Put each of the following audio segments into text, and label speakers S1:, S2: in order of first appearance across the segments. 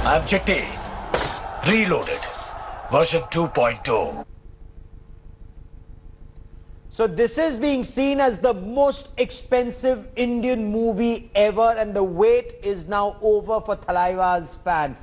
S1: I'm Chitti. Reloaded. Version 2.0.
S2: So this is being seen as the most expensive Indian movie ever, and the wait is now over for Thalaiva's fans.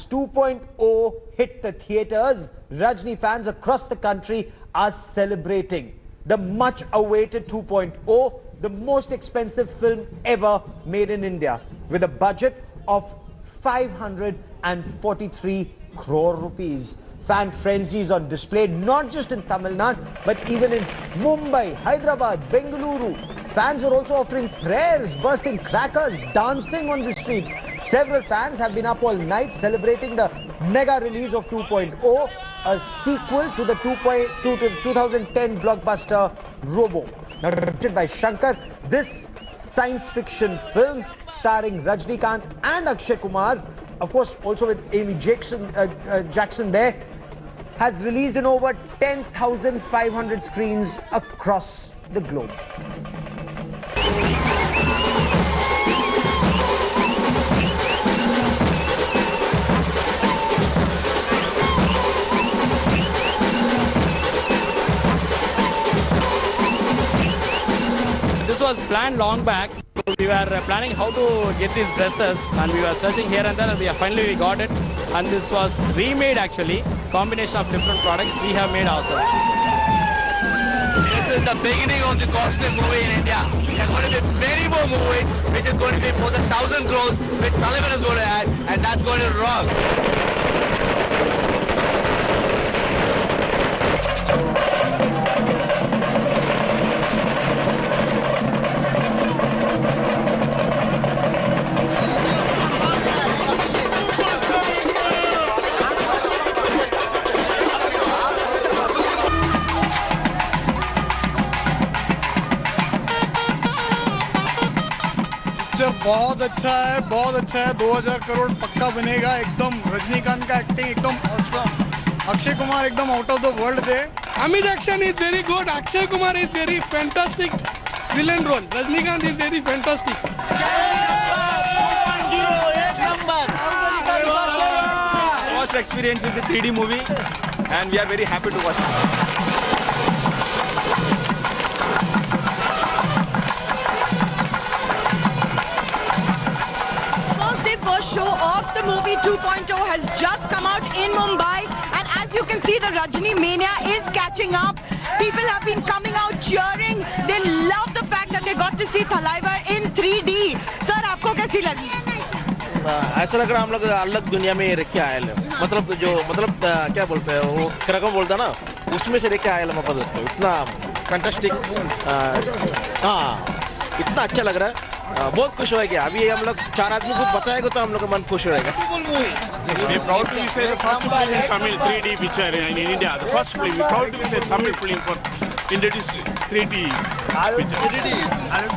S2: 2.0 hit the theatres. Rajni fans across the country are celebrating the much awaited 2.0, the most expensive film ever made in India, with a budget of 543 crore rupees. Fan frenzy is on display not just in Tamil Nadu but even in Mumbai, Hyderabad, Bengaluru. Fans were also offering prayers, bursting crackers, dancing on the streets. Several fans have been up all night celebrating the mega release of 2.0, a sequel to the 2010 blockbuster Robot. Now directed by Shankar, this science fiction film starring Rajinikanth and Akshay Kumar, of course also with Amy Jackson there, has released in over 10,500 screens across the globe.
S3: This was planned long back. We were planning how to get these dresses, and we were searching here and there, and finally got it. And this was remade actually, combination of different products we have made ourselves.
S4: This is the beginning of the costly movie in India. There are going to be many more movies, which is going to be more than 1,000 crores, which Kalabhavan is going to add, and that's going to rock.
S5: बहुत अच्छा है 2000 करोड़ पक्का बनेगा एकदम रजनीकांत का acting एकदम awesome Akshay Kumar एकदम out of the world they
S6: Amit action is very good. Akshay Kumar is very fantastic villain role. Rajinikanth is very fantastic.
S3: First experience with the 3D movie, and we are very happy to watch it.
S7: Show of the movie 2.0 has just come out in Mumbai, and as you can see, the Rajini mania is catching up. People have been coming out cheering. They love the fact that they got to see Thalaiva in 3D. Sir, आपको कैसी लगी?
S8: ऐसा लग रहा हम लोग अलग दुनिया में रह के आए हैं मतलब क्या बोलते हैं वो क्रगो बोलता ना उसमें से रह के आए हैं मतलब इतना फैंटास्टिक इतना अच्छा लग रहा है बहुत खुश हो गया अभी हम लोग 4 आदमी को बताएगा तो हम लोग का मन खुश हो जाएगा
S9: We are proud to say the first film in Tamil 3D picture in India. The first film. We are proud to say Tamil film for India's 3D picture.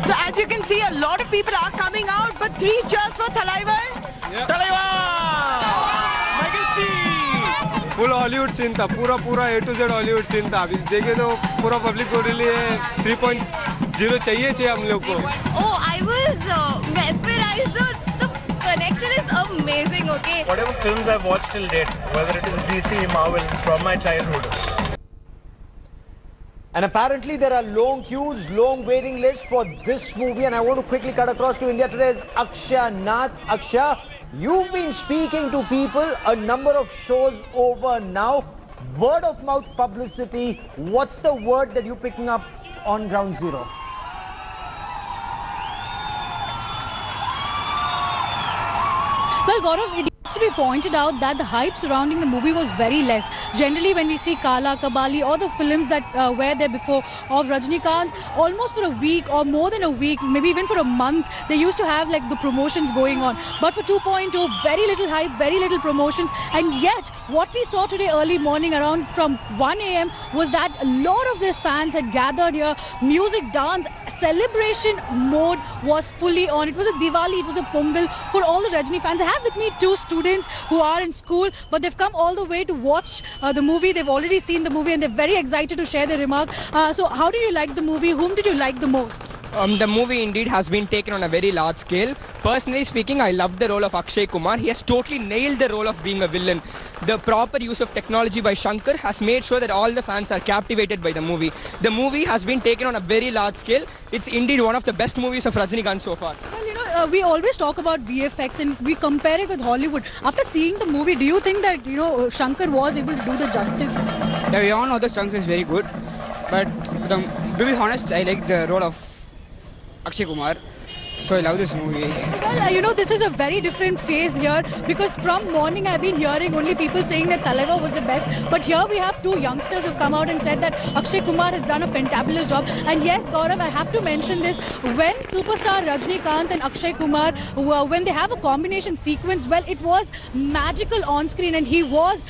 S7: So as you can see, a lot of people are coming out, but 3 cheers for Thalaiva.
S8: Thalaiva!
S5: Full Hollywood scene था पूरा A to Z Hollywood scene था अभी देखे तो पूरा public को लिए 3.0 चाहिए हम लोग को
S10: Oh, I was mesmerized. The connection is amazing, okay?
S11: Whatever films I've watched till date, whether it is DC, Marvel, from my childhood.
S2: And apparently there are long queues, long waiting lists for this movie, and I want to quickly cut across to India Today's Akshay Nath. Akshay, you've been speaking to people a number of shows over now. Word of mouth publicity, what's the word that you're picking up on ground zero?
S10: Well, Gaurav, it needs to be pointed out that the hype surrounding the movie was very less. Generally, when we see Kala, Kabali or the films that were there before of Rajinikanth, almost for a week or more than a week, maybe even for a month, they used to have like the promotions going on. But for 2.0, very little hype, very little promotions. And yet, what we saw today early morning around from 1 a.m. was that a lot of the fans had gathered here. Music, dance, celebration mode was fully on. It was a Diwali, it was a Pongal for all the Rajini fans. I have with me 2 students who are in school, but they've come all the way to watch the movie. They've already seen the movie and they're very excited to share their remark. So how did you like the movie? Whom did you like the most?
S12: The movie indeed has been taken on a very large scale. Personally speaking, I love the role of Akshay Kumar. He has totally nailed the role of being a villain. The proper use of technology by Shankar has made sure that all the fans are captivated by the movie. The movie has been taken on a very large scale. It's indeed one of the best movies of Rajinikanth so far.
S10: Well, we always talk about VFX and we compare it with Hollywood. After seeing the movie, do you think that, Shankar was able to do the justice?
S12: Yeah, we all know that Shankar is very good. But to be honest, I like the role of Akshay Kumar. So I love this movie.
S10: Well, this is a very different phase here because from morning I've been hearing only people saying that Talaiva was the best. But here we have two youngsters who've come out and said that Akshay Kumar has done a fantabulous job. And yes, Gaurav, I have to mention this. When superstar Rajinikanth and Akshay Kumar, when they have a combination sequence, well, it was magical on screen and he was,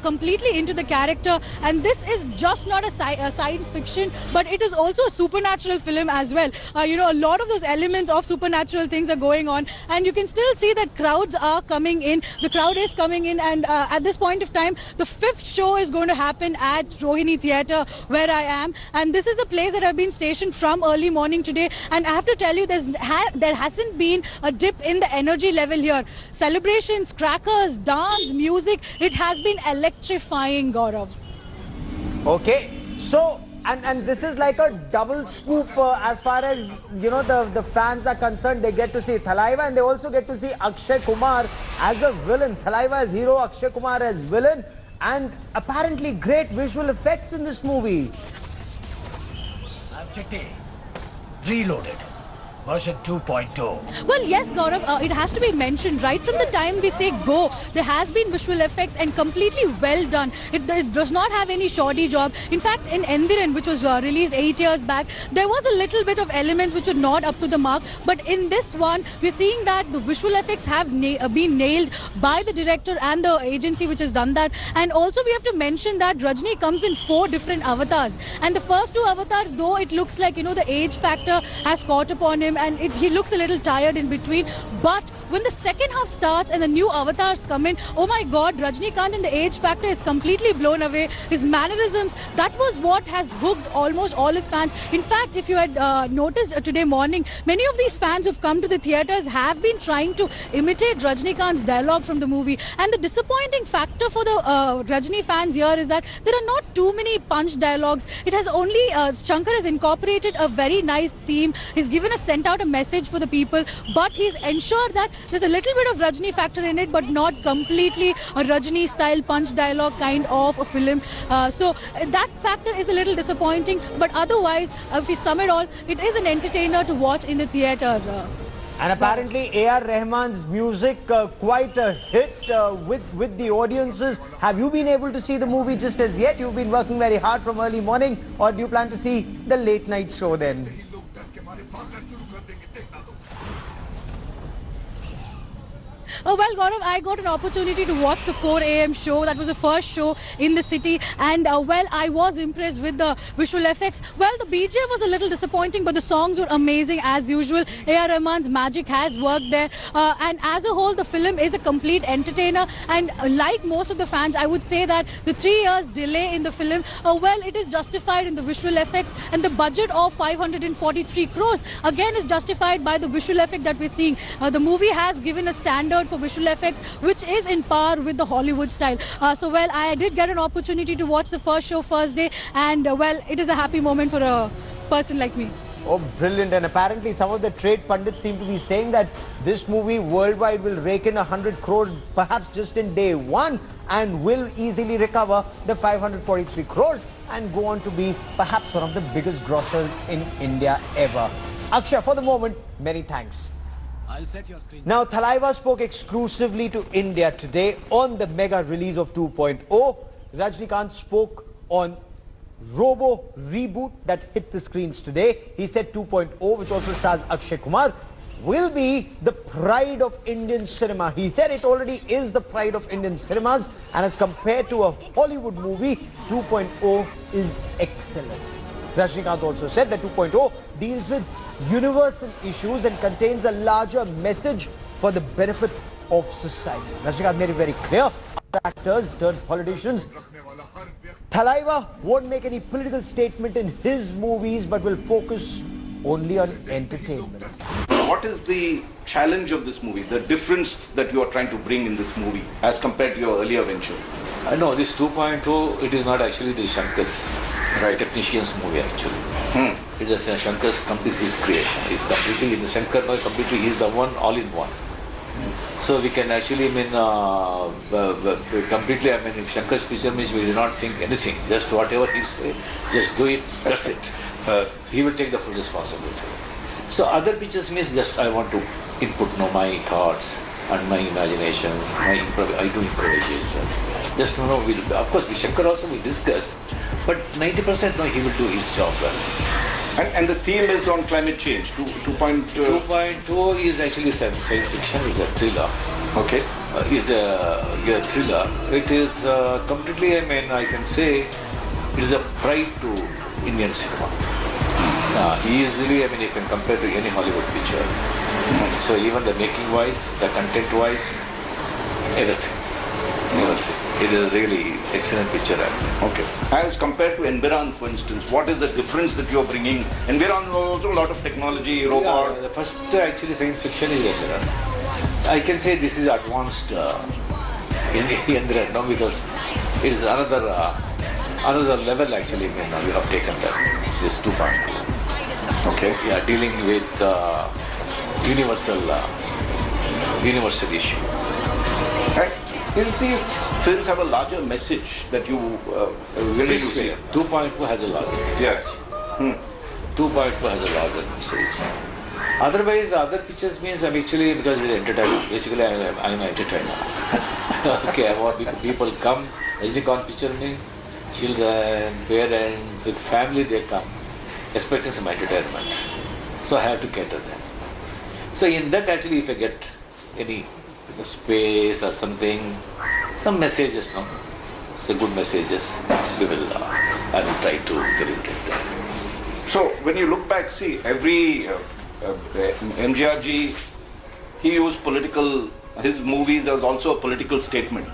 S10: completely into the character. And this is just not a science fiction, but it is also a supernatural film as well. A lot of those elements of supernatural things are going on and you can still see that crowds are coming in. The crowd is coming in and at this point of time, the 5th show is going to happen at Rohini Theatre where I am, and this is a place that I've been stationed from early morning today, and I have to tell you there hasn't been a dip in the energy level here. Celebrations, crackers, dance, music, it has been electrifying, Gaurav.
S2: Okay, so and this is like a double scoop as far as the fans are concerned. They get to see Talaiva and they also get to see Akshay Kumar as a villain. Talaiva as hero, Akshay Kumar as villain, and apparently great visual effects in this movie.
S1: Objective reloaded. Version 2.0.
S10: Well, yes, Gaurav, it has to be mentioned right from the time we say go, there has been visual effects and completely well done. It does not have any shoddy job. In fact, in Enthiran, which was released 8 years back, there was a little bit of elements which were not up to the mark. But in this one, we're seeing that the visual effects have been nailed by the director and the agency which has done that. And also we have to mention that Rajini comes in 4 different avatars. And the first 2 avatars, though it looks like, the age factor has caught upon him and he looks a little tired in between, but when the second half starts and the new avatars come in, oh my god, Rajinikanth in the age factor is completely blown away. His mannerisms, that was what has hooked almost all his fans. In fact, if you had noticed today morning, many of these fans who've come to the theatres have been trying to imitate Rajinikanth's dialogue from the movie, and the disappointing factor for the Rajini fans here is that there are not too many punch dialogues. It has only, Shankar has incorporated a very nice theme. He's given sent out a message for the people, but he's ensured that there's a little bit of Rajini factor in it, but not completely a Rajini style punch dialogue kind of a film. So that factor is a little disappointing, but otherwise, if we sum it all, it is an entertainer to watch in the theatre.
S2: And apparently A.R. Rahman's music quite a hit with the audiences. Have you been able to see the movie just as yet? You've been working very hard from early morning, or do you plan to see the late night show then?
S10: Oh, well, Gaurav, I got an opportunity to watch the 4 a.m. show. That was the first show in the city. And, well, I was impressed with the visual effects. Well, the BJ was a little disappointing, but the songs were amazing as usual. A.R. Rahman's magic has worked there. And as a whole, the film is a complete entertainer. And like most of the fans, I would say that the 3 years delay in the film, well, it is justified in the visual effects. And the budget of 543 crores, again, is justified by the visual effect that we're seeing. The movie has given a standard for visual effects which is in par with the Hollywood style. So well, I did get an opportunity to watch the first show first day, and well, it is a happy moment for a person like me.
S2: Oh, brilliant. And apparently some of the trade pundits seem to be saying that this movie worldwide will rake in 100 crore perhaps just in day one, and will easily recover the 543 crores and go on to be perhaps one of the biggest grossers in India ever. Akshay, for the moment, many thanks.
S1: I'll set your screen.
S2: Now, Talaiva spoke exclusively to India today on the mega release of 2.0. Rajinikanth spoke on Robo reboot that hit the screens today. He said 2.0, which also stars Akshay Kumar, will be the pride of Indian cinema. He said it already is the pride of Indian cinemas, and as compared to a Hollywood movie, 2.0 is excellent. Rajinikanth also said that 2.0 deals with universal issues and contains a larger message for the benefit of society. Rajinikanth made it very clear, actors turned politicians. Talaiva won't make any political statement in his movies, but will focus only on entertainment.
S13: What is the challenge of this movie, the difference that you are trying to bring in this movie as compared to your earlier ventures?
S14: No, this 2.0, it is not actually the Shankar's technician's movie actually. It's a Shankar's complete his creation. It's completely in the Shankar, completely he's the one, all in one. So we can actually, completely, if Shankar's picture means we do not think anything, just whatever he say, just do it, that's it. He will take the full responsibility. So other pictures means just I want to input my thoughts and my imaginations, I do improvisations. Just of course with Shankar also we discuss, but 90% he will do his job well.
S13: And the theme is on climate change. 2.0
S14: 2.0 is actually science fiction, is a thriller.
S13: Okay.
S14: Is a thriller. It is completely, I can say, it is a pride to Indian cinema. Easily, you can compare to any Hollywood picture. So even the making wise, the content wise, everything. It is a really excellent picture.
S13: Okay. As compared to Enthiran, for instance, what is the difference that you are bringing? Enthiran is also a lot of technology, robot.
S14: Yeah, the first actually science fiction is Enthiran. I can say this is advanced in Enthiran, because it is another level actually. We have taken this 2.2.
S13: Okay.
S14: Yeah, dealing with universal issue.
S13: Right. Is these films have a larger message that you really see?
S14: 2.2 has a larger message.
S13: Yes.
S14: 2.2 has a larger message. Otherwise, the other pictures means I'm actually, because it is entertainment. Basically, I'm an entertainer. Okay, I want people come. Rajinikanth picture means children, parents, with family they come, expecting some entertainment. So I have to cater them. So in that actually, if I get any space or something, some messages, so good messages, I will try to deliver that.
S13: So when you look back, see, every MGRG, he used his movies as also a political statement.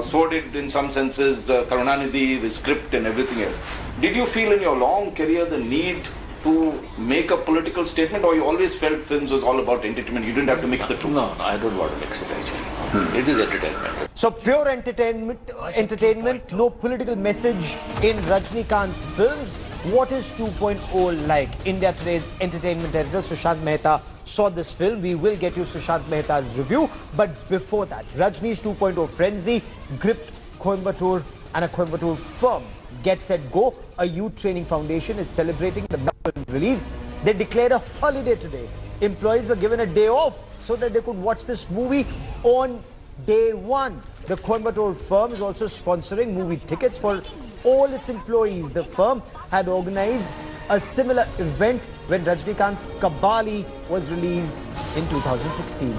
S13: So did in some senses Karunanidhi, the script and everything else. Did you feel in your long career the need to make a political statement, or you always felt films was all about entertainment? You didn't have to mix the two?
S14: No, I don't want to mix it actually. It is entertainment.
S2: So pure entertainment, no political message in Rajinikanth's films. What is 2.0 like? India Today's entertainment editor Sushant Mehta saw this film. We will get you Sushant Mehta's review. But before that, Rajini's 2.0 frenzy gripped Coimbatore and a Coimbatore firm. Get Set Go, a youth training foundation, is celebrating the film release. They declared a holiday today. Employees were given a day off so that they could watch this movie on day one. The Coimbatore firm is also sponsoring movie tickets for all its employees. The firm had organized a similar event when Rajinikanth's Kabali was released in 2016.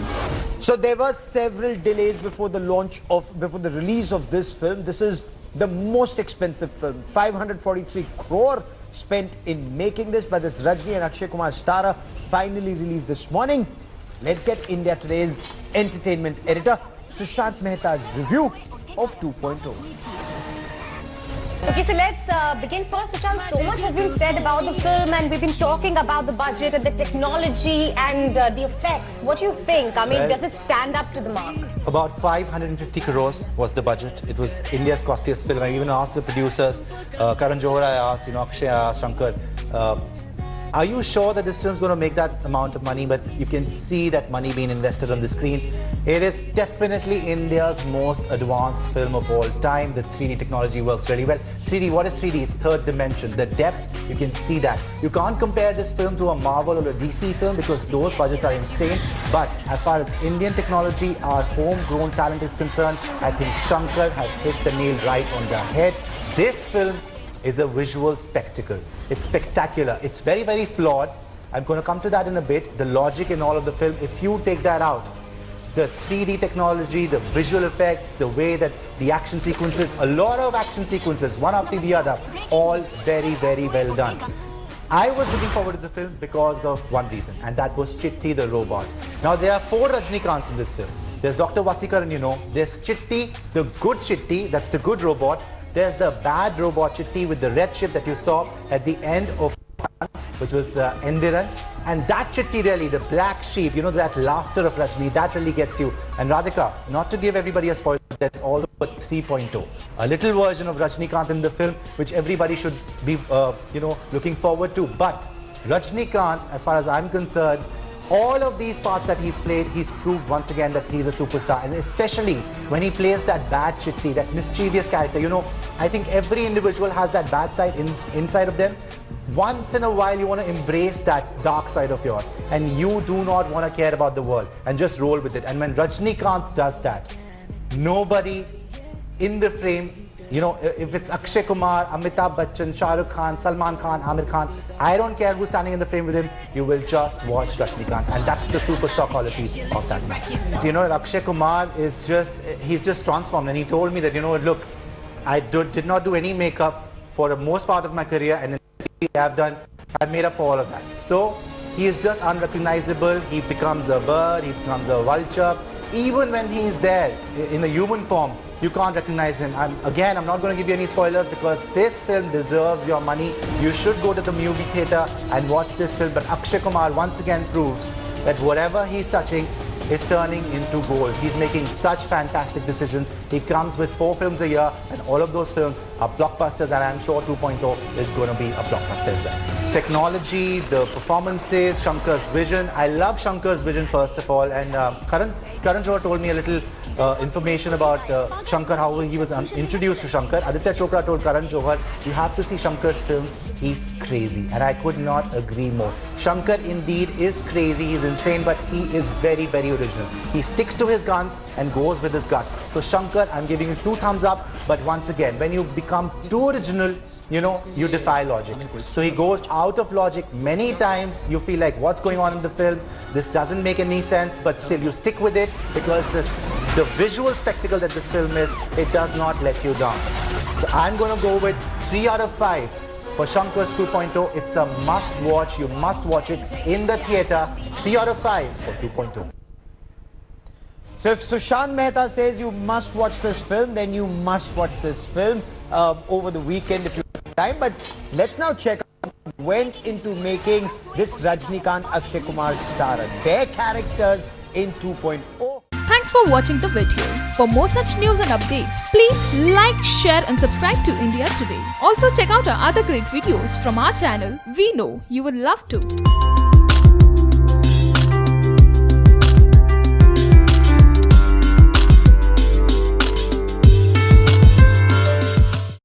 S2: So there were several delays before the release of this film. This is the most expensive film, 543 crore spent in making this by this Rajini and Akshay Kumar starrer, finally released this morning. Let's get India Today's entertainment editor Sushant Mehta's review of 2.0.
S15: Okay, so let's begin first. Sushant, so much has been said about the film, and we've been talking about the budget and the technology and the effects. What do you think? I mean, does it stand up to the mark?
S16: About 550 crores was the budget. It was India's costliest film. I even asked the producers, Karan Johar, I asked, Akshay, I asked Shankar, are you sure that this film is going to make that amount of money? But you can see that money being invested on the screens. It is definitely India's most advanced film of all time. The 3D technology works really well. 3D, what is 3D? It's third dimension. The depth, you can see that. You can't compare this film to a Marvel or a DC film because those budgets are insane. But as far as Indian technology, our homegrown talent is concerned, I think Shankar has hit the nail right on the head. This film is a visual spectacle. It's spectacular. It's very, very flawed. I'm going to come to that in a bit. The logic in all of the film, if you take that out, the 3D technology, the visual effects, the way that the action sequences, a lot of action sequences, one after the other, all very, very well done. I was looking forward to the film because of one reason, and that was Chitti the robot. Now, there are 4 Rajinikanths in this film. There's Dr. Vasikaran, you know. There's Chitti, the good Chitti, that's the good robot. There's the bad robot Chitti with the red chip that you saw at the end of which was Enthiran. And that chitti really, the black sheep, that laughter of Rajni, that really gets you. And Radhika, not to give everybody a spoiler, that's all but 3.0. A little version of Rajinikanth in the film, which everybody should be, looking forward to. But Rajinikanth, as far as I'm concerned, all of these parts that he's played, he's proved once again that he's a superstar. And especially when he plays that bad chitti, that mischievous character. I think every individual has that bad side inside of them. Once in a while, you want to embrace that dark side of yours. And you do not want to care about the world and just roll with it. And when Rajinikanth does that, nobody in the frame, if it's Akshay Kumar, Amitabh Bachchan, Shah Rukh Khan, Salman Khan, Amir Khan, I don't care who's standing in the frame with him, you will just watch Rajinikanth. And that's the superstar quality of that man. Akshay Kumar is he's just transformed. And he told me that, look, I did not do any makeup for the most part of my career. And I've made up for all of that. So he is just unrecognizable. He becomes a bird, he becomes a vulture. Even when he is there in a human form, you can't recognize him. I'm not going to give you any spoilers because this film deserves your money. You should go to the movie theater and watch this film. But Akshay Kumar once again proves that whatever he's touching is turning into gold. He's making such fantastic decisions. He comes with 4 films a year and all of those films are blockbusters, and I'm sure 2.0 is going to be a blockbuster as well. Technology, the performances, Shankar's vision. I love Shankar's vision first of all, and Karan Johar told me a little information about Shankar, how he was introduced to Shankar. Aditya Chopra told Karan Johar, you have to see Shankar's films. He's crazy, and I could not agree more. Shankar indeed is crazy, he's insane, but he is very, very original. He sticks to his guns and goes with his guts. So Shankar, I'm giving you 2 thumbs up, but once again, when you become too original, you defy logic. So he goes out of logic many times. You feel like, what's going on in the film? This doesn't make any sense, but still you stick with it because the visual spectacle that this film is, it does not let you down. So I'm going to go with 3 out of 5 for Shankar's 2.0. It's a must watch. You must watch it in the theater. 3 out of 5 for 2.0.
S2: So if Sushant Mehta says you must watch this film, then you must watch this film over the weekend if you have time. But let's now check out what went into making this Rajinikanth Akshay Kumar starrer. Their characters in 2.0.
S17: Thanks for watching the video. For more such news and updates, please like, share and subscribe to India Today. Also check out our other great videos from our channel. We know you would love to.